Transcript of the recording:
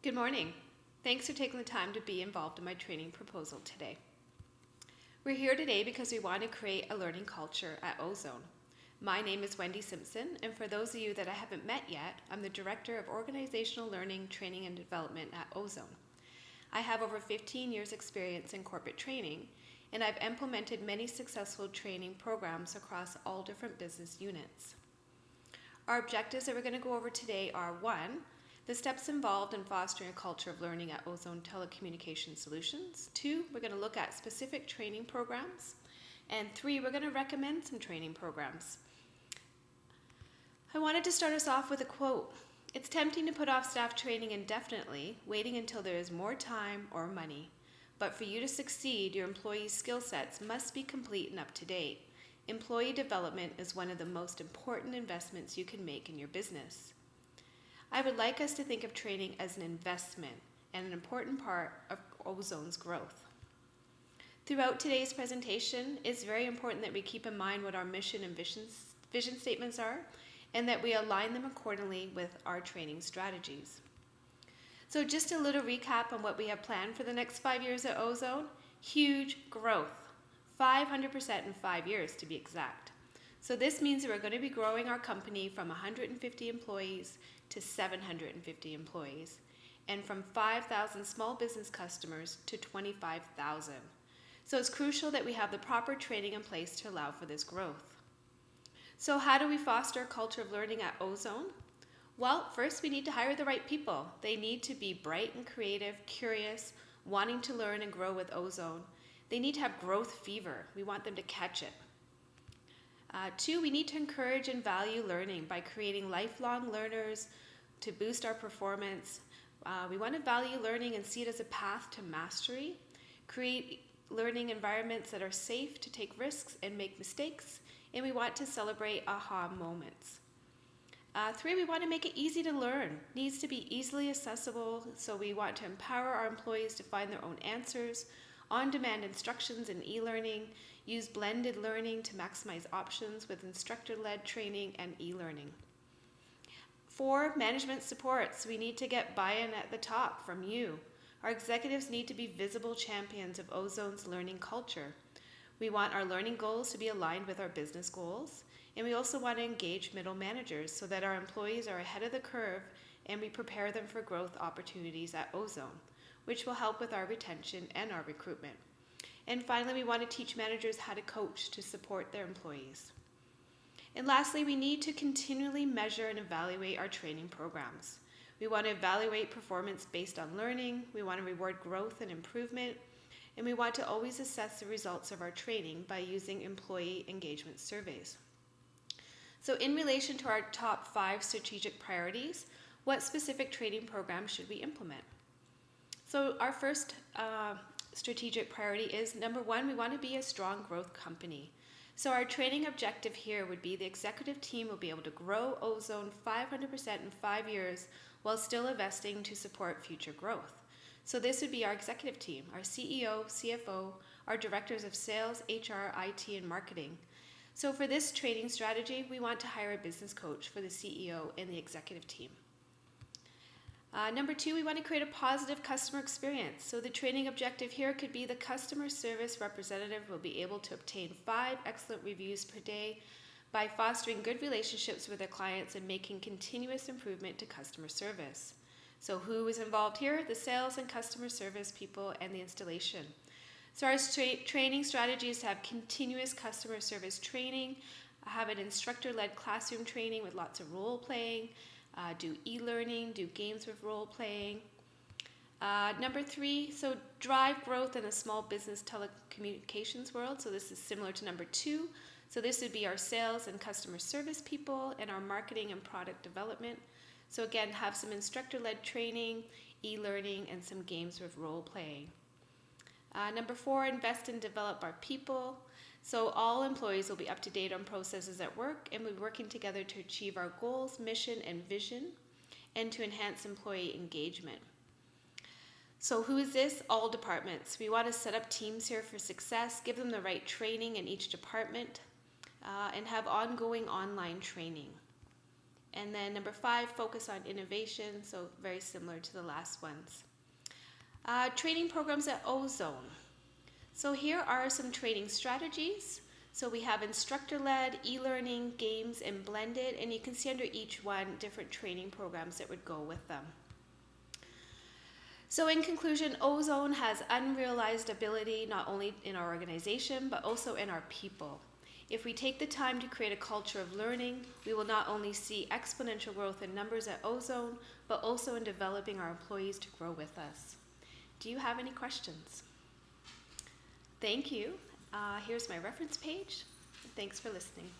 Good morning. Thanks for taking the time to be involved in my training proposal today. We're here today because we want to create a learning culture at Ozone. My name is Wendy Simpson, and for those of you that I haven't met yet, I'm the Director of Organizational Learning, Training, and Development at Ozone. I have over 15 years' experience in corporate training, and I've implemented many successful training programs across all different business units. Our objectives that we're going to go over today are 1, the steps involved in fostering a culture of learning at Ozone Telecommunications Solutions. 2, we're going to look at specific training programs. And 3, we're going to recommend some training programs. I wanted to start us off with a quote. It's tempting to put off staff training indefinitely, waiting until there is more time or money. But for you to succeed, your employees' skill sets must be complete and up to date. Employee development is one of the most important investments you can make in your business. I would like us to think of training as an investment and an important part of Ozone's growth. Throughout today's presentation, it's very important that we keep in mind what our mission and vision statements are, and that we align them accordingly with our training strategies. So just a little recap on what we have planned for the next 5 years at Ozone. Huge growth, 500% in 5 years to be exact. So this means that we're going to be growing our company from 150 employees to 750 employees, and from 5,000 small business customers to 25,000. So it's crucial that we have the proper training in place to allow for this growth. So how do we foster a culture of learning at Ozone? Well, first we need to hire the right people. They need to be bright and creative, curious, wanting to learn and grow with Ozone. They need to have growth fever. We want them to catch it. 2, we need to encourage and value learning by creating lifelong learners to boost our performance. We want to value learning and see it as a path to mastery. Create learning environments that are safe to take risks and make mistakes. And we want to celebrate aha moments. 3, we want to make it easy to learn. It needs to be easily accessible, so we want to empower our employees to find their own answers, on-demand instructions and e-learning, use blended learning to maximize options with instructor-led training and e-learning. 4, management supports. We need to get buy-in at the top from you. Our executives need to be visible champions of Ozone's learning culture. We want our learning goals to be aligned with our business goals, and we also want to engage middle managers so that our employees are ahead of the curve and we prepare them for growth opportunities at Ozone, which will help with our retention and our recruitment. And finally, we want to teach managers how to coach to support their employees. And lastly, we need to continually measure and evaluate our training programs. We want to evaluate performance based on learning, we want to reward growth and improvement, and we want to always assess the results of our training by using employee engagement surveys. So in relation to our top 5 strategic priorities, what specific training programs should we implement? So our first strategic priority is, number 1, we want to be a strong growth company. So our training objective here would be the executive team will be able to grow Ozone 500% in 5 years while still investing to support future growth. So this would be our executive team, our CEO, CFO, our directors of sales, HR, IT, and marketing. So for this training strategy, we want to hire a business coach for the CEO and the executive team. Number 2, we want to create a positive customer experience. So the training objective here could be the customer service representative will be able to obtain 5 excellent reviews per day by fostering good relationships with their clients and making continuous improvement to customer service. So who is involved here? The sales and customer service people and the installation. So our training strategy is to have continuous customer service training, have an instructor-led classroom training with lots of role playing, do e-learning, do games with role playing. Number 3, so drive growth in a small business telecommunications world. So this is similar to number 2. So this would be our sales and customer service people and our marketing and product development. So again, have some instructor-led training, e-learning, and some games with role playing. Number 4, invest and develop our people. So all employees will be up to date on processes at work and we'll be working together to achieve our goals, mission, and vision, and to enhance employee engagement. So who is this? All departments. We want to set up teams here for success, give them the right training in each department, and have ongoing online training. And then number 5, focus on innovation, so very similar to the last ones. Training programs at Ozone. So here are some training strategies. So we have instructor-led, e-learning, games, and blended, and you can see under each one different training programs that would go with them. So in conclusion, Ozone has unrealized ability not only in our organization, but also in our people. If we take the time to create a culture of learning, we will not only see exponential growth in numbers at Ozone, but also in developing our employees to grow with us. Do you have any questions? Thank you. Here's my reference page. Thanks for listening.